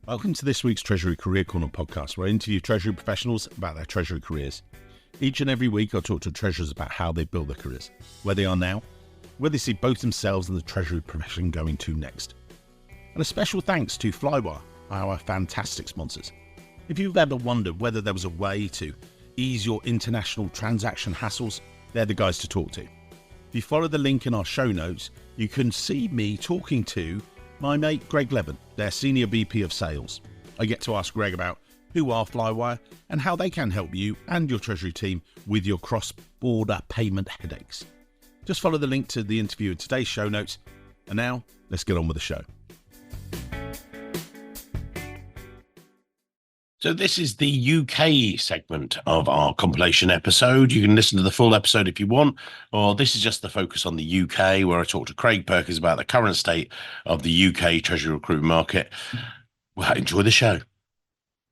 Welcome to this week's Treasury Career Corner podcast, where I interview Treasury professionals about their Treasury careers. Each and every week, I talk to treasurers about how they build their careers, where they are now, where they see both themselves and the Treasury profession going to next. And a special thanks to Flywire, our fantastic sponsors. If you've ever wondered whether there was a way to ease your international transaction hassles, they're the guys to talk to. If you follow the link in our show notes, you can see me talking to my mate Greg Levin, their Senior VP of Sales. I get to ask Greg about who are Flywire and how they can help you and your Treasury team with your cross-border payment headaches. Just follow the link to the interview in today's show notes. And now, let's get on with the show. So this is the UK segment of our compilation episode. You can listen to the full episode if you want, or this is just the focus on the UK, where I talk to Craig Perkins about the current state of the UK Treasury Recruitment market. Well, enjoy the show.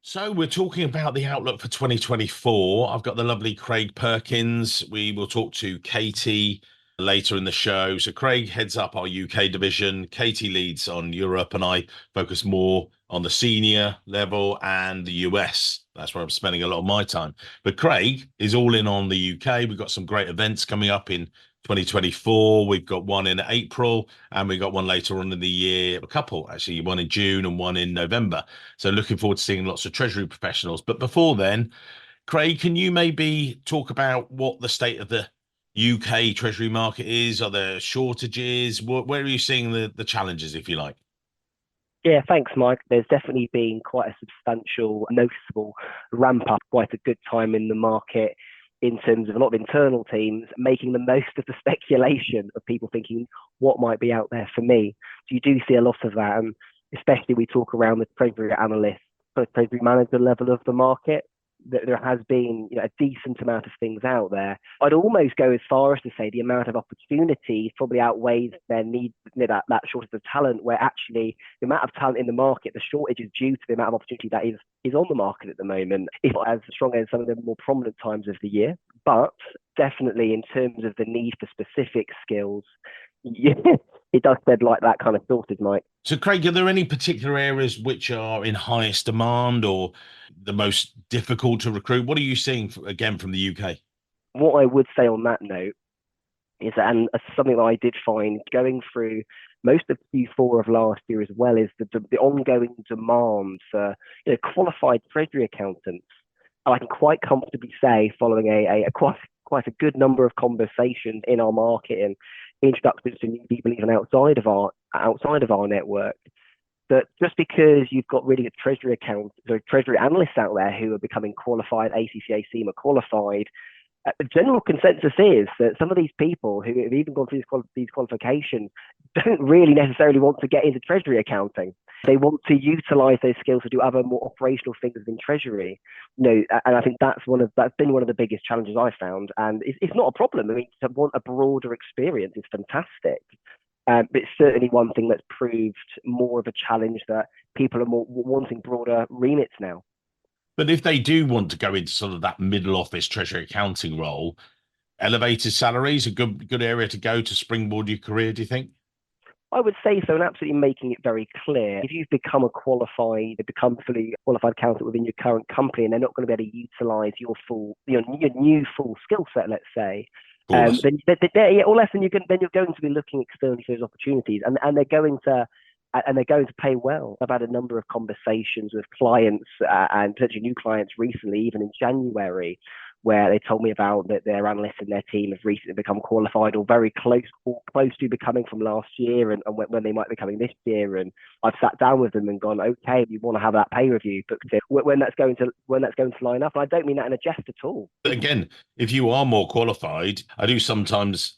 So we're talking about the outlook for 2024. I've got the lovely Craig Perkins. We will talk to Katie later in the show. So Craig heads up our UK division. Katie leads on Europe, and I focus more on the senior level and the US. That's where I'm spending a lot of my time. But Craig is all in on the UK. We've got some great events coming up in 2024. We've got one in April, and we got one later on in the year, a couple actually, one in June and one in November. So looking forward to seeing lots of Treasury professionals. But before then, Craig, can you maybe talk about what the state of the UK Treasury market is? Are there shortages? Where are you seeing the challenges, if you like? Yeah, thanks, Mike. There's definitely been quite a substantial, noticeable ramp up, quite a good time in the market in terms of a lot of internal teams making the most of the speculation of people thinking what might be out there for me. So you do see a lot of that, and especially we talk around the Treasury analyst, Treasury manager level of the market. There has been a decent amount of things out there. I'd almost go as far as to say the amount of opportunity probably outweighs their need, that shortage of talent, where actually the amount of talent in the market, the shortage is due to the amount of opportunity that is on the market at the moment. It's not as strong as some of the more prominent times of the year, but definitely in terms of the need for specific skills, yeah, it does spread like that kind of shortage, Mike. So, Craig, are there any particular areas which are in highest demand or the most difficult to recruit? What are you seeing, again, from the UK? What I would say on that note is that, and something that I did find going through most of Q4 of last year as well, is the ongoing demand for qualified Treasury accountants. And I can quite comfortably say, following a quite a good number of conversations in our market and introductions to new people even outside of our network, that just because you've got really good treasury analysts out there who are becoming qualified, ACCA, CIMA qualified, the general consensus is that some of these people who have even gone through these qualifications don't really necessarily want to get into treasury accounting. They want to utilize those skills to do other more operational things within treasury. And I think that's been one of the biggest challenges I found. And it's not a problem. I mean, to want a broader experience is fantastic. But it's certainly one thing that's proved more of a challenge, that people are more wanting broader remits now. But if they do want to go into sort of that middle office treasury accounting role, elevated salaries, a good area to go to springboard your career, do you think? I would say so, and absolutely making it very clear. If you've become fully qualified accountant within your current company, and they're not going to be able to utilize your new full skill set, let's say, then you're going to be looking externally for those opportunities, and they're going to pay well. I've had a number of conversations with clients and potentially new clients recently, even in January, where they told me about that their analysts and their team have recently become qualified or very close to becoming from last year, and when they might be coming this year. And I've sat down with them and gone, okay, you want to have that pay review booked in, when that's going to line up. And I don't mean that in a jest at all. Again, if you are more qualified, I do sometimes,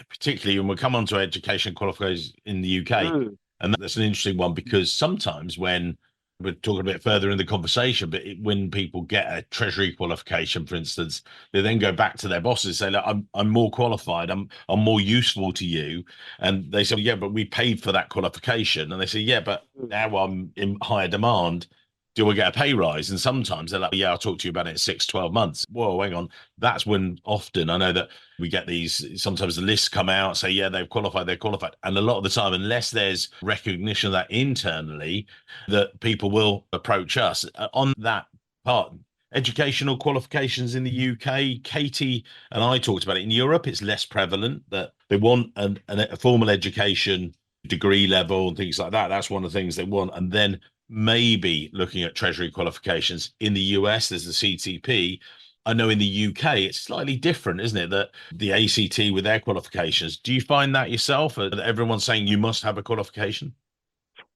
particularly when we come onto education qualifications in the UK, and that's an interesting one, because sometimes when we're talking a bit further in the conversation, but when people get a treasury qualification, for instance, they then go back to their bosses and say, look, I'm more qualified, I'm more useful to you. And they say, yeah, but we paid for that qualification. And they say, yeah, but now I'm in higher demand. do I get a pay rise? And sometimes they're like, yeah, I'll talk to you about it in 6, 12 months. Whoa, hang on. That's when often I know that we get these, sometimes the lists come out, say, yeah, they've qualified, they're qualified. And a lot of the time, unless there's recognition of that internally, that people will approach us. On that part, educational qualifications in the UK, Katie and I talked about it. In Europe, it's less prevalent that they want a formal education, degree level and things like that. That's one of the things they want. And then maybe looking at treasury qualifications. In the US, there's the CTP. I know in the UK, it's slightly different, isn't it? That the ACT with their qualifications. Do you find that yourself? That everyone's saying you must have a qualification?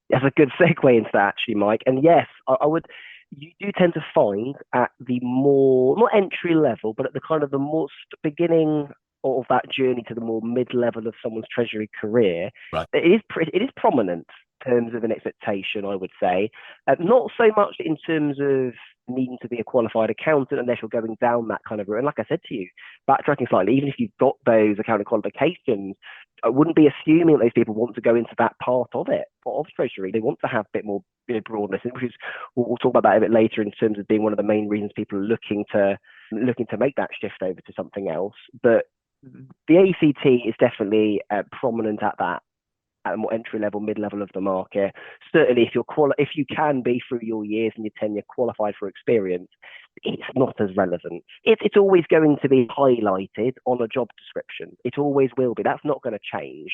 That's a good segue into that, actually, Mike. And yes, I would. You do tend to find at the more, not entry level, but at the kind of the more beginning of that journey to the more mid level of someone's treasury career, Right. it is prominent in terms of an expectation, I would say. Not so much in terms of needing to be a qualified accountant unless you're going down that kind of route. And like I said to you, backtracking slightly, even if you've got those accounting qualifications, I wouldn't be assuming that those people want to go into that part of it, of treasury. They want to have a bit more, broadness, which is we'll talk about that a bit later in terms of being one of the main reasons people are looking to make that shift over to something else. But the ACT is definitely prominent at that, at a more entry level, mid level of the market. Certainly, if you can be through your years and your tenure qualified for experience, it's not as relevant. It's always going to be highlighted on a job description. It always will be. That's not going to change.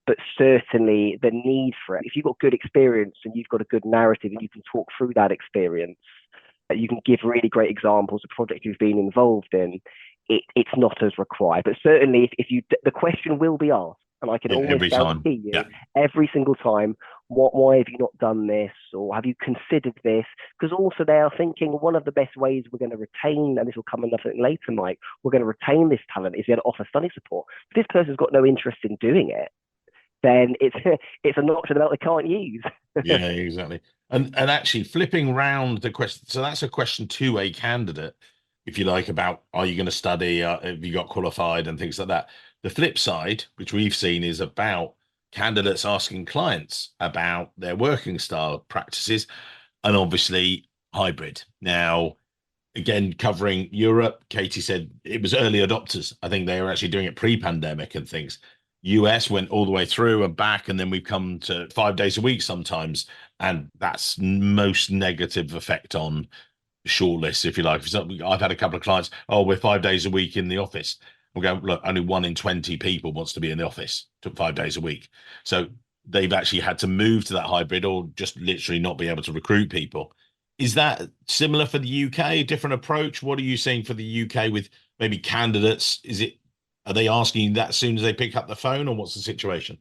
But certainly the need for it. If you've got good experience and you've got a good narrative and you can talk through that experience, you can give really great examples of projects you've been involved in. It's not as required. But certainly, if you, the question will be asked, and I can almost guarantee you, every single time, why have you not done this, or have you considered this? Because also they are thinking one of the best ways we're going to retain, and this will come another thing later, Mike, we're going to retain this talent is going to offer study support. If this person's got no interest in doing it, then it's an option that they can't use. Yeah, exactly. And actually flipping round the question, so that's a question to a candidate, if you like, about are you going to study, have you got qualified and things like that. The flip side, which we've seen, is about candidates asking clients about their working style practices and obviously hybrid. Now, again, covering Europe, Katie said it was early adopters. I think they were actually doing it pre-pandemic and things. US went all the way through and back, and then we've come to 5 days a week sometimes, and that's most negative effect on shortlists, if you like. I've had a couple of clients, oh, we're 5 days a week in the office. We're going, look, only 1 in 20 people wants to be in the office 5 days a week. So they've actually had to move to that hybrid or just literally not be able to recruit people. Is that similar for the UK? Different approach? What are you saying for the UK with maybe candidates? Are they asking that as soon as they pick up the phone, or what's the situation?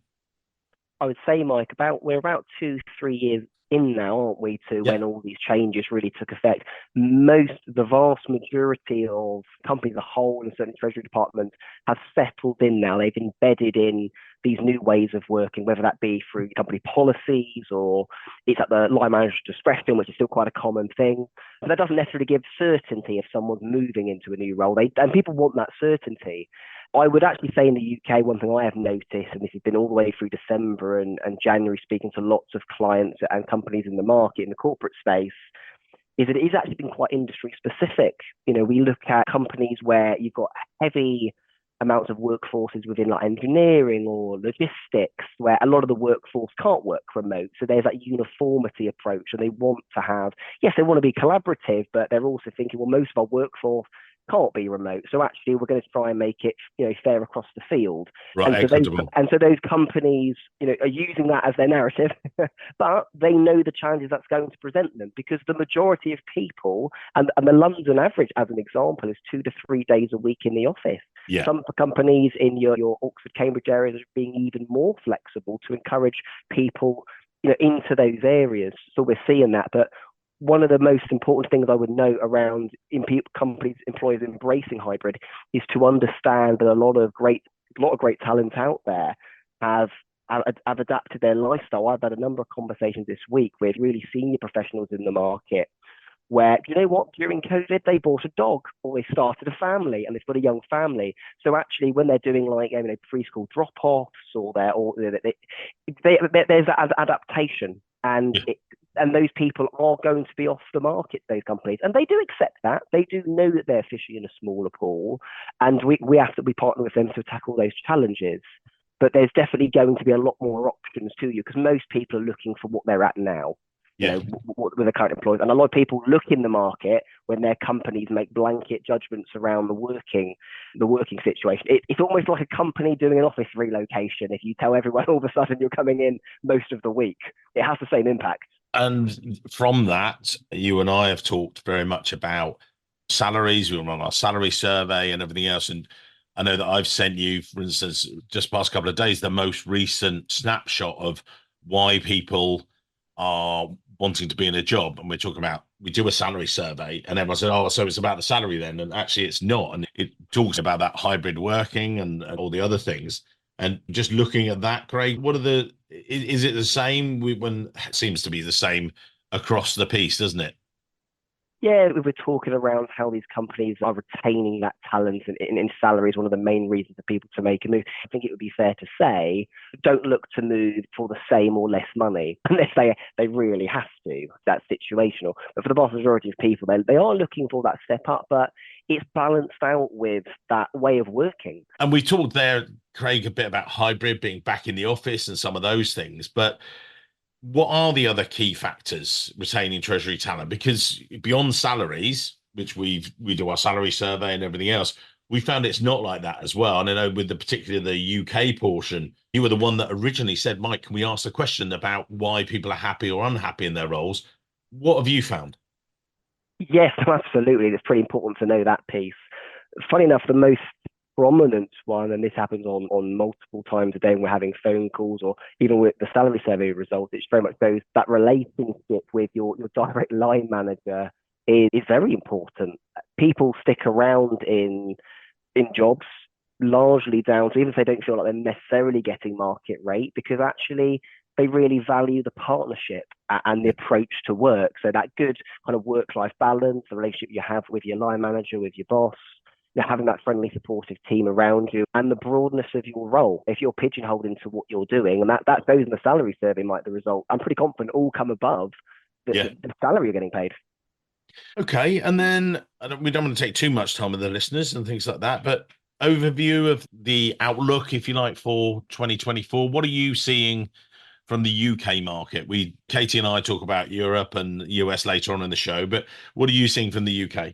I would say, Mike, we're about 2-3 years in now, aren't we, to when all these changes really took effect. The vast majority of companies as a whole, and certainly Treasury departments, have settled in now. They've embedded in these new ways of working, whether that be through company policies or it's at the line manager's discretion, which is still quite a common thing. But that doesn't necessarily give certainty if someone's moving into a new role. And people want that certainty. I would actually say in the UK, one thing I have noticed, and this has been all the way through December and January, speaking to lots of clients and companies in the market, in the corporate space, is that it is actually been quite industry specific. We look at companies where you've got heavy amounts of workforces within like engineering or logistics, where a lot of the workforce can't work remote. So there's that uniformity approach, and they want to have, yes, they want to be collaborative, but they're also thinking, well, most of our workforce can't be remote. So actually, we're going to try and make it, fair across the field. Right, and so those companies, are using that as their narrative, but they know the challenges that's going to present them, because the majority of people, and the London average, as an example, is 2 to 3 days a week in the office. Yeah. Some companies in your Oxford, Cambridge areas are being even more flexible to encourage people, into those areas. So we're seeing that, but one of the most important things I would note around companies, employers embracing hybrid, is to understand that a lot of great talent out there have adapted their lifestyle. I've had a number of conversations this week with really senior professionals in the market where, you know what, during COVID, they bought a dog or they started a family and they've got a young family. So actually, when they're doing like, preschool drop-offs or there's that adaptation. And And those people are going to be off the market, those companies. And they do accept that. They do know that they're fishing in a smaller pool. And we have to partner with them to tackle those challenges. But there's definitely going to be a lot more options to you, because most people are looking for what they're at now. Yeah. With the current employees. And a lot of people look in the market when their companies make blanket judgments around the working situation. It's almost like a company doing an office relocation. If you tell everyone all of a sudden you're coming in most of the week, it has the same impact. And from that, you and I have talked very much about salaries. We were on our salary survey and everything else. And I know that I've sent you, for instance, just past couple of days, the most recent snapshot of why people are wanting to be in a job. And we're talking about, we do a salary survey and everyone said, oh, so it's about the salary then. And actually it's not. And it talks about that hybrid working and all the other things. And just looking at that, Craig, is it the same? When it seems to be the same across the piece, doesn't it? Yeah, we were talking around how these companies are retaining that talent in salary is one of the main reasons for people to make a move. I think it would be fair to say, don't look to move for the same or less money unless they really have to. That's situational. But for the vast majority of people, they are looking for that step up, but it's balanced out with that way of working. And we talked there, Craig, a bit about hybrid, being back in the office and some of those things, but what are the other key factors retaining Treasury talent? Because beyond salaries, which we do our salary survey and everything else, we found it's not like that as well. And I know with particularly the UK portion, you were the one that originally said, Mike, can we ask a question about why people are happy or unhappy in their roles? What have you found? Yes, absolutely. It's pretty important to know that piece. Funny enough, the most prominent one, and this happens on multiple times a day when we're having phone calls or even with the salary survey results, it's very much those that relationship with your direct line manager is very important. People stick around in jobs largely down to, even if they don't feel like they're necessarily getting market rate, because actually they really value the partnership and the approach to work. So that good kind of work-life balance, the relationship you have with your line manager, with your boss, having that friendly, supportive team around you, and the broadness of your role. If you're pigeonholed into what you're doing, and that goes in the salary survey, might the result, I'm pretty confident, all come above the salary you're getting paid. Okay, and then we don't want to take too much time with the listeners and things like that, but overview of the outlook, if you like, for 2024. What are you seeing from the UK market? Katie and I talk about Europe and US later on in the show, but what are you seeing from the UK?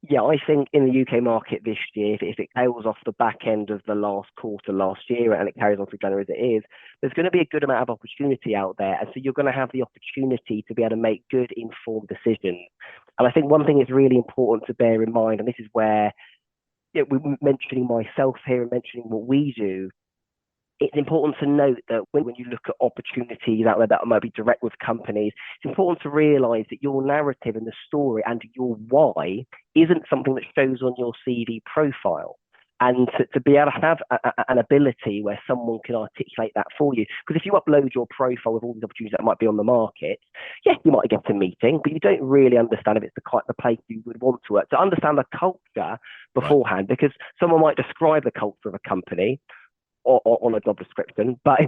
Yeah, I think in the UK market this year, if it tails off the back end of the last quarter last year and it carries on through January as it is, there's going to be a good amount of opportunity out there. And so you're going to have the opportunity to be able to make good, informed decisions. And I think one thing is really important to bear in mind, and this is where we're mentioning myself here and mentioning what we do, it's important to note that when you look at opportunities out there that might be direct with companies, it's important to realize that your narrative and the story and your why isn't something that shows on your CV profile. And to be able to have an ability where someone can articulate that for you. Because if you upload your profile with all these opportunities that might be on the market, yes, you might get a meeting, but you don't really understand if it's the place you would want to work. To understand the culture beforehand, right. Because someone might describe the culture of a company on a job description, but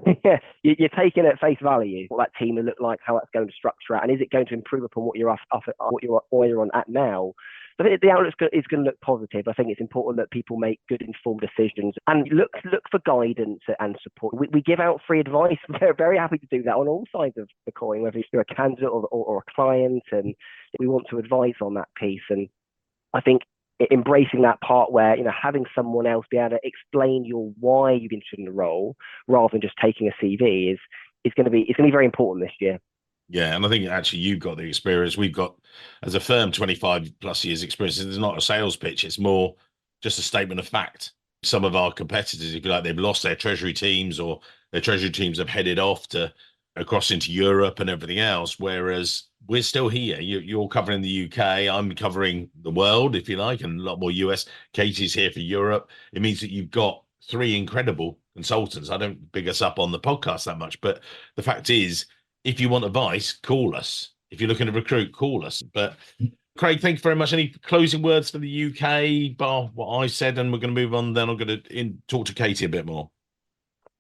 you're taking it at face value what that team will look like, how that's going to structure out, and is it going to improve upon what you're on at now. So I think the outlook is going to look positive. I think it's important that people make good, informed decisions and look for guidance and support. We give out free advice. We're very happy to do that on all sides of the coin, whether you're a candidate or a client, and we want to advise on that piece. And I think embracing that part where, having someone else be able to explain your why you've been interested in the role rather than just taking a CV is going to be very important this year. Yeah, and I think actually you've got the experience. We've got, as a firm, 25 plus years experience. It's not a sales pitch. It's more just a statement of fact. Some of our competitors, if you like, they've lost their treasury teams or their treasury teams have headed off across into Europe and everything else, whereas we're still here. You're covering the UK. I'm covering the world, if you like, and a lot more US. Katie's here for Europe. It means that you've got three incredible consultants. I don't big us up on the podcast that much, but the fact is, if you want advice, call us. If you're looking to recruit, call us. But Craig, thank you very much. Any closing words for the UK, bar what I said, and we're going to move on. Then I'm going to talk to Katie a bit more.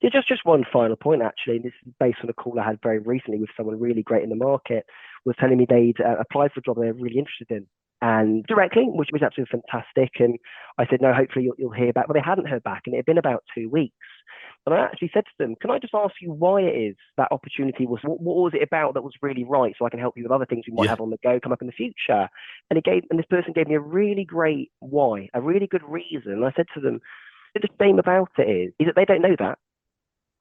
Yeah, just one final point, actually. This is based on a call I had very recently with someone really great in the market, was telling me they'd applied for a job they're really interested in, and directly, which was absolutely fantastic. And I said, no, hopefully you'll hear back. But they hadn't heard back, and it had been about 2 weeks. And I actually said to them, can I just ask you why it is that opportunity was, what was it about that was really right, so I can help you with other things we might have on the go come up in the future? And this person gave me a really great why, a really good reason. And I said to them, the shame about it is that they don't know that.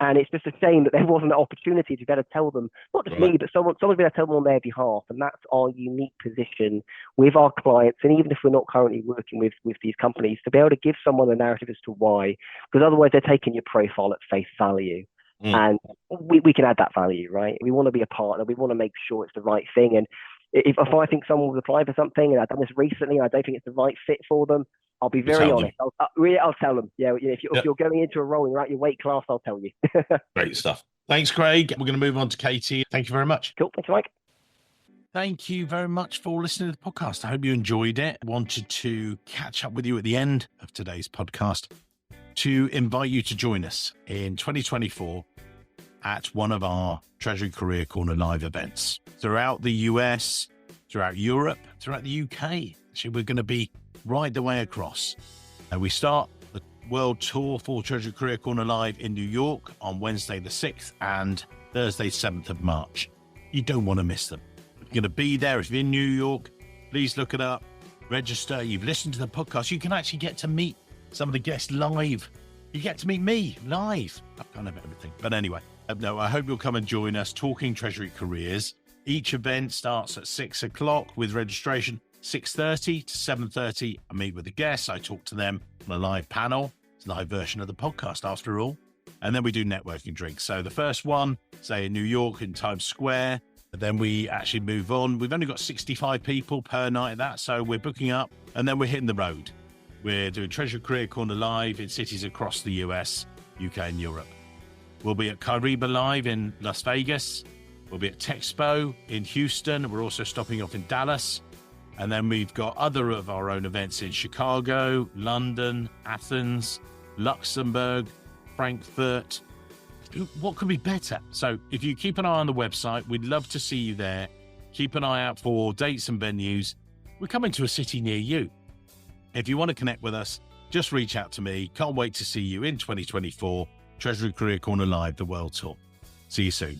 And it's just a shame that there wasn't an opportunity to be able to tell them, not just me, but someone be able to tell them on their behalf. And that's our unique position with our clients. And even if we're not currently working with these companies, to be able to give someone a narrative as to why, because otherwise they're taking your profile at face value. And we can add that value, right? We want to be a partner. We want to make sure it's the right thing. And if I think someone was applying for something and I've done this recently and I don't think it's the right fit for them, I'll be very honest. I'll tell them. Yeah, if you're going into a role and you're at your weight class, I'll tell you. Great stuff. Thanks, Craig. We're going to move on to Katie. Thank you very much. Cool. Thanks, Mike. Thank you very much for listening to the podcast. I hope you enjoyed it. Wanted to catch up with you at the end of today's podcast to invite you to join us in 2024 at one of our Treasury Career Corner live events throughout the US, throughout Europe, throughout the UK. Actually, we're going to be right the way across. We start the world tour for Treasury Career Corner Live in New York on Wednesday the 6th and Thursday 7th of March. You don't want to miss them. You're going to be there. If you're in New York, please look it up, register. You've listened to the podcast. You can actually get to meet some of the guests live. You get to meet me live. I've kind of everything. But anyway, no, I hope you'll come and join us talking Treasury careers. Each event starts at 6 o'clock with registration. 6:30 to 7:30, I meet with the guests. I talk to them on a live panel. It's a live version of the podcast after all. And then we do networking drinks. So the first one, say in New York in Times Square, then we actually move on. We've only got 65 people per night at that. So we're booking up and then we're hitting the road. We're doing Treasury Career Corner Live in cities across the US, UK and Europe. We'll be at Kyriba Live in Las Vegas. We'll be at Texpo in Houston. We're also stopping off in Dallas. And then we've got other of our own events in Chicago, London, Athens, Luxembourg, Frankfurt. What could be better? So if you keep an eye on the website, we'd love to see you there. Keep an eye out for dates and venues. We're coming to a city near you. If you want to connect with us, just reach out to me. Can't wait to see you in 2024. Treasury Career Corner Live, the World Tour. See you soon.